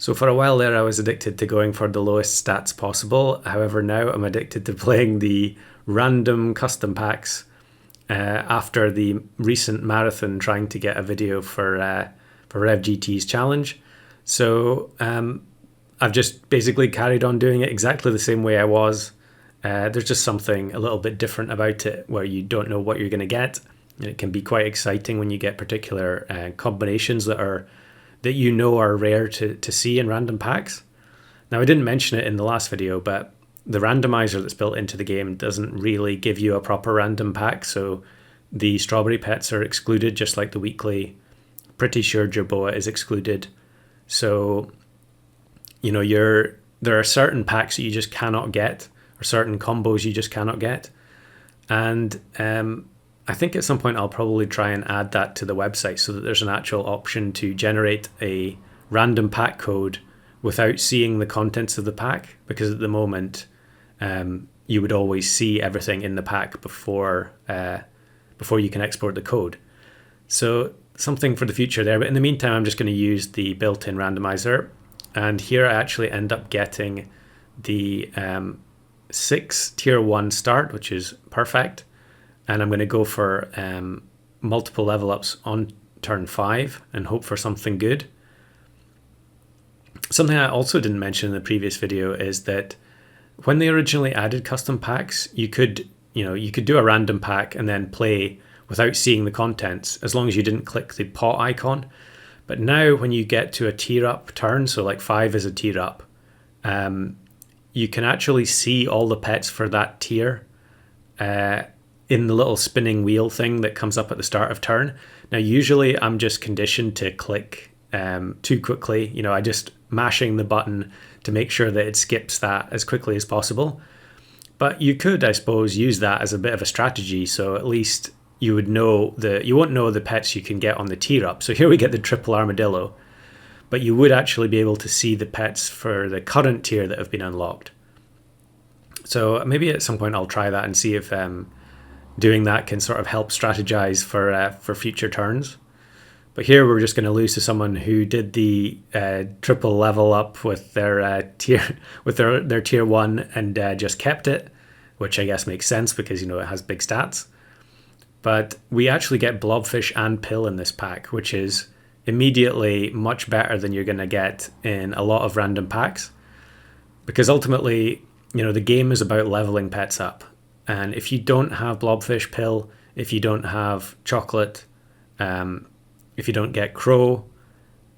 So for a while there, I was addicted to going for the lowest stats possible. However, now I'm addicted to playing the random custom packs after the recent marathon trying to get a video for RevGT's challenge. So I've just basically carried on doing it exactly the same way I was. There's just something a little bit different about it where you don't know what you're going to get. And it can be quite exciting when you get particular combinations that you know are rare to see in random packs. Now, I didn't mention it in the last video, but the randomizer that's built into the game doesn't really give you a proper random pack. So the strawberry pets are excluded, just like the weekly. Pretty sure Jerboa is excluded. So, you know, there are certain packs that you just cannot get, or certain combos you just cannot get. And I think at some point I'll probably try and add that to the website so that there's an actual option to generate a random pack code without seeing the contents of the pack, because at the moment you would always see everything in the pack before you can export the code. So something for the future there. But in the meantime, I'm just going to use the built-in randomizer. And here I actually end up getting the 6 tier 1 start, which is perfect. And I'm going to go for multiple level ups on turn 5 and hope for something good. Something I also didn't mention in the previous video is that when they originally added custom packs, you could do a random pack and then play without seeing the contents, as long as you didn't click the pot icon. But now when you get to a tier up turn, so like 5 is a tier up, you can actually see all the pets for that tier in the little spinning wheel thing that comes up at the start of turn. Now, usually I'm just conditioned to click too quickly. You know, I just mashing the button to make sure that it skips that as quickly as possible. But you could, I suppose, use that as a bit of a strategy. So at least you won't know the pets you can get on the tier up. So here we get the triple armadillo, but you would actually be able to see the pets for the current tier that have been unlocked. So maybe at some point I'll try that and see if doing that can sort of help strategize for future turns. But here we're just going to lose to someone who did the triple level up with their tier with their tier 1 and just kept it, which I guess makes sense because, you know, it has big stats. But we actually get blobfish and pill in this pack, which is immediately much better than you're going to get in a lot of random packs, because ultimately, you know, the game is about leveling pets up. And if you don't have blobfish, pill, if you don't have chocolate, if you don't get crow,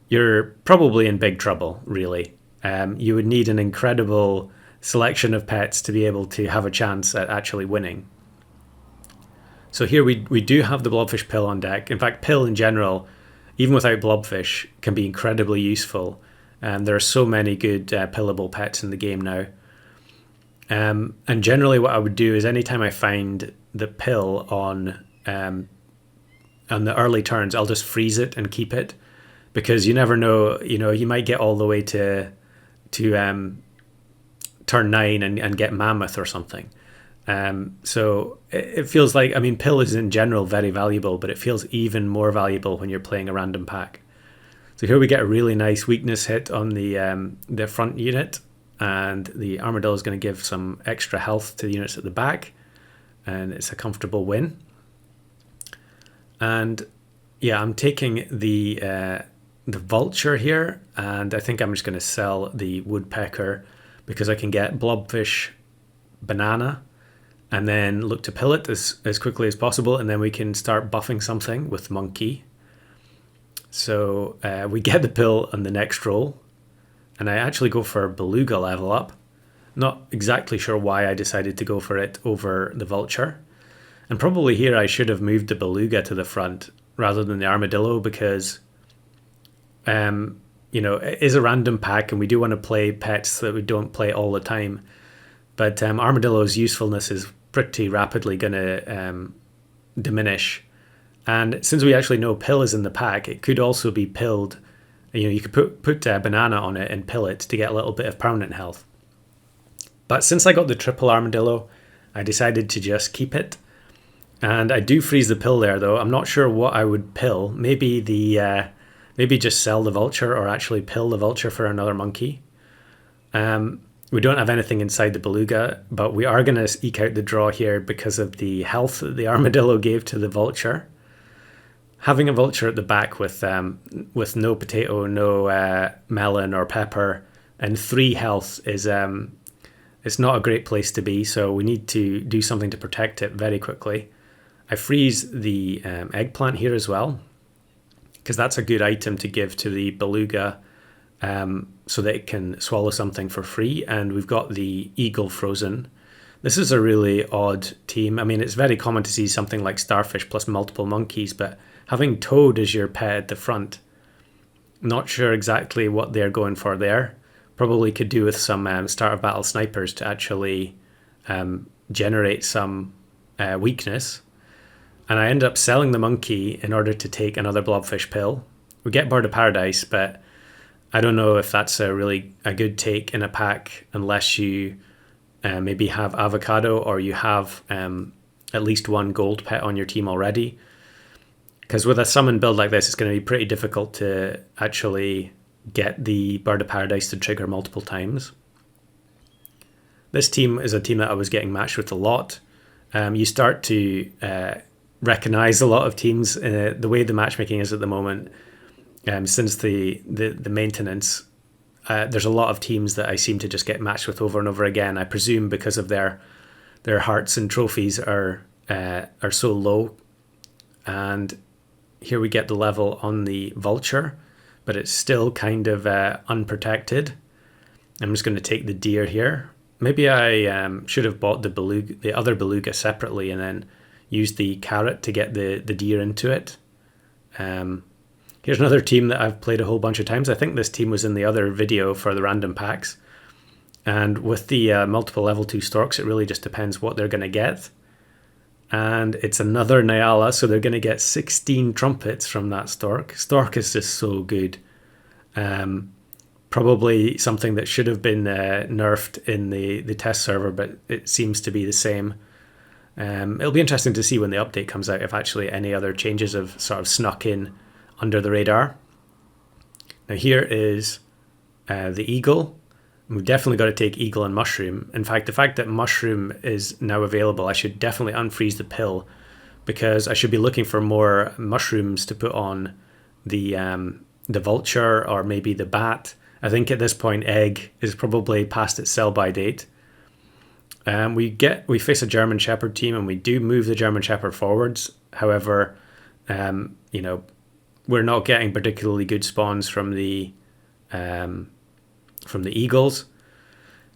you're probably in big trouble, really. You would need an incredible selection of pets to be able to have a chance at actually winning. So here we do have the blobfish pill on deck. In fact, pill in general, even without blobfish, can be incredibly useful. And there are so many good pillable pets in the game now. And generally what I would do is anytime I find the pill on the early turns, I'll just freeze it and keep it, because you never know, you know, you might get all the way to turn 9 and get mammoth or something. So it feels like, I mean, pill is in general very valuable, but it feels even more valuable when you're playing a random pack. So here we get a really nice weakness hit on the front unit, and the armadillo is going to give some extra health to the units at the back, and it's a comfortable win. And yeah, I'm taking the vulture here, and I think I'm just going to sell the woodpecker because I can get blobfish, banana, and then look to pill it as quickly as possible, and then we can start buffing something with monkey. So we get the pill on the next roll, and I actually go for beluga level up. Not exactly sure why I decided to go for it over the vulture. And probably here I should have moved the beluga to the front rather than the armadillo, because you know, it is a random pack and we do want to play pets that we don't play all the time. But armadillo's usefulness is pretty rapidly going to diminish. And since we actually know pill is in the pack, it could also be pilled. You know, you could put a banana on it and pill it to get a little bit of permanent health. But since I got the triple armadillo, I decided to just keep it. And I do freeze the pill there, though. I'm not sure what I would pill. Maybe the maybe just sell the vulture or actually pill the vulture for another monkey. We don't have anything inside the beluga, but we are going to eke out the draw here because of the health that the armadillo gave to the vulture. Having a vulture at the back with no potato, no melon or pepper, and 3 health is it's not a great place to be. So we need to do something to protect it very quickly. I freeze the eggplant here as well, because that's a good item to give to the beluga. So that it can swallow something for free. And we've got the eagle frozen. This is a really odd team. I mean, it's very common to see something like starfish plus multiple monkeys, but having toad as your pet at the front, not sure exactly what they're going for there. Probably could do with some start of battle snipers to actually generate some weakness. And I end up selling the monkey in order to take another blobfish pill. We get bird of paradise, but I don't know if that's a good take in a pack unless you maybe have avocado or you have at least 1 gold pet on your team already. Because with a summon build like this, it's going to be pretty difficult to actually get the bird of paradise to trigger multiple times. This team is a team that I was getting matched with a lot. You start to recognize a lot of teams. The way the matchmaking is at the moment, since the maintenance, there's a lot of teams that I seem to just get matched with over and over again. I presume because of their hearts and trophies are so low. And here we get the level on the vulture, but it's still kind of unprotected. I'm just going to take the deer here. Maybe I should have bought the other beluga separately and then used the carrot to get the deer into it. Here's another team that I've played a whole bunch of times. I think this team was in the other video for the random packs. And with the multiple level 2 storks, it really just depends what they're going to get. And it's another Nyala, so they're going to get 16 trumpets from that stork. Stork is just so good. Probably something that should have been nerfed in the test server, but it seems to be the same. It'll be interesting to see when the update comes out if actually any other changes have sort of snuck in under the radar. Now here is the eagle. We've definitely got to take eagle and mushroom. In fact, the fact that mushroom is now available, I should definitely unfreeze the pill because I should be looking for more mushrooms to put on the vulture or maybe the bat. I think at this point egg is probably past its sell-by date. We face a German Shepherd team and we do move the German Shepherd forwards. However, we're not getting particularly good spawns from the eagles.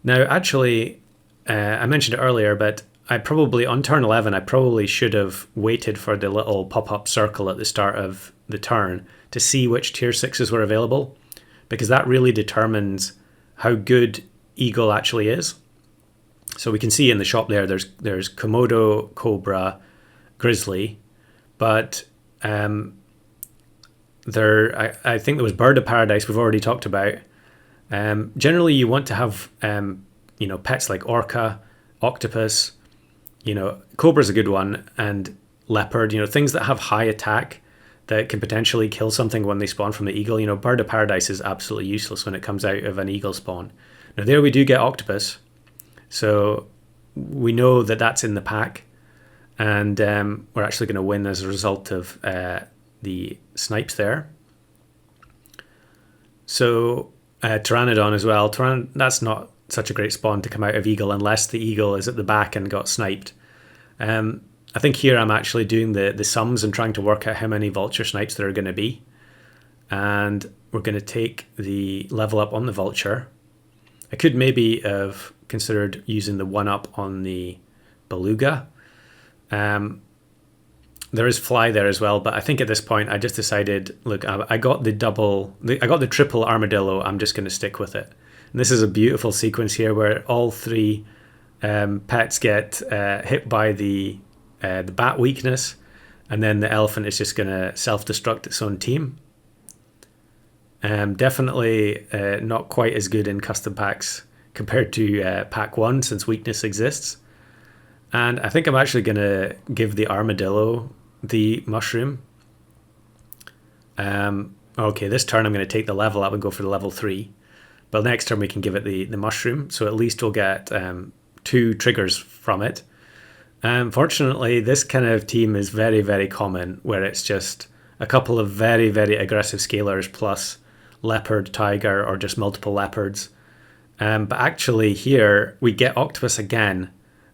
Now, actually, I mentioned it earlier, but on turn 11, I probably should have waited for the little pop-up circle at the start of the turn to see which tier 6s were available, because that really determines how good eagle actually is. So we can see in the shop there's Komodo, Cobra, Grizzly, but I think there was Bird of Paradise we've already talked about. Generally, you want to have pets like orca, octopus. Cobra's a good one, and leopard. Things that have high attack that can potentially kill something when they spawn from the eagle. Bird of Paradise is absolutely useless when it comes out of an eagle spawn. Now there we do get octopus, so we know that that's in the pack, and we're actually going to win as a result of the snipes there. So Pteranodon as well. That's not such a great spawn to come out of eagle unless the eagle is at the back and got sniped. I think here I'm actually doing the sums and trying to work out how many vulture snipes there are going to be. And we're going to take the level up on the vulture. I could maybe have considered using the 1-up on the beluga. There is fly there as well, but I think at this point I just decided, look, I got the triple armadillo. I'm just going to stick with it. And this is a beautiful sequence here where all 3 pets get hit by the bat weakness, and then the elephant is just going to self-destruct its own team. Definitely not quite as good in custom packs compared to pack 1 since weakness exists. And I think I'm actually going to give the armadillo the mushroom. Okay, this turn I'm going to take the level up and go for the level 3. But next turn we can give it the mushroom, so at least we'll get 2 triggers from it. Fortunately, this kind of team is very, very common, where it's just a couple of very, very aggressive scalers plus leopard, tiger, or just multiple leopards. But actually here we get octopus again,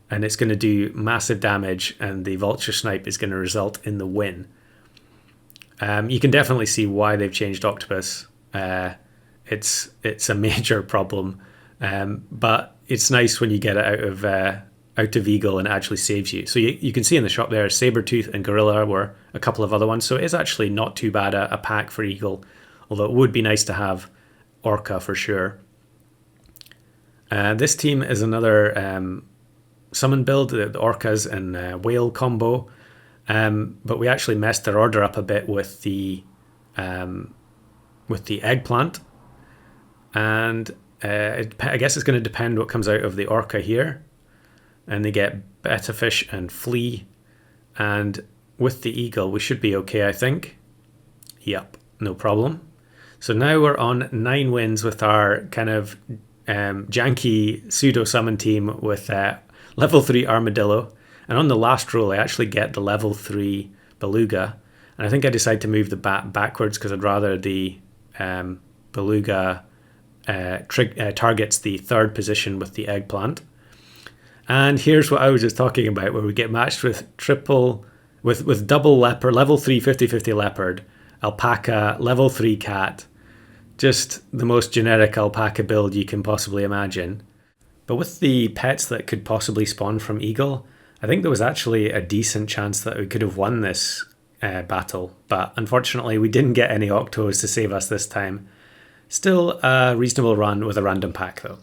and it's going to do massive damage, and the vulture snipe is going to result in the win. You can definitely see why they've changed octopus. It's a major problem, but it's nice when you get it out of eagle and it actually saves you. So you can see in the shop there, Sabertooth and Gorilla were a couple of other ones. So it is actually not too bad a pack for eagle, although it would be nice to have orca for sure. This team is another summon build, the orcas and whale combo. But we actually messed their order up a bit with the eggplant, and I guess it's going to depend what comes out of the orca here. And they get betta fish and flea, and with the eagle we should be okay, I think. Yep, no problem. So now we're on 9 wins with our kind of janky pseudo summon team with level 3 armadillo. And on the last roll, I actually get the level 3 beluga. And I think I decide to move the bat backwards because I'd rather the beluga targets the 3rd position with the eggplant. And here's what I was just talking about, where we get matched with with double leopard, level 3 50/50 leopard, alpaca, level 3 cat. Just the most generic alpaca build you can possibly imagine. But with the pets that could possibly spawn from eagle, I think there was actually a decent chance that we could have won this battle, but unfortunately we didn't get any octos to save us this time. Still a reasonable run with a random pack though.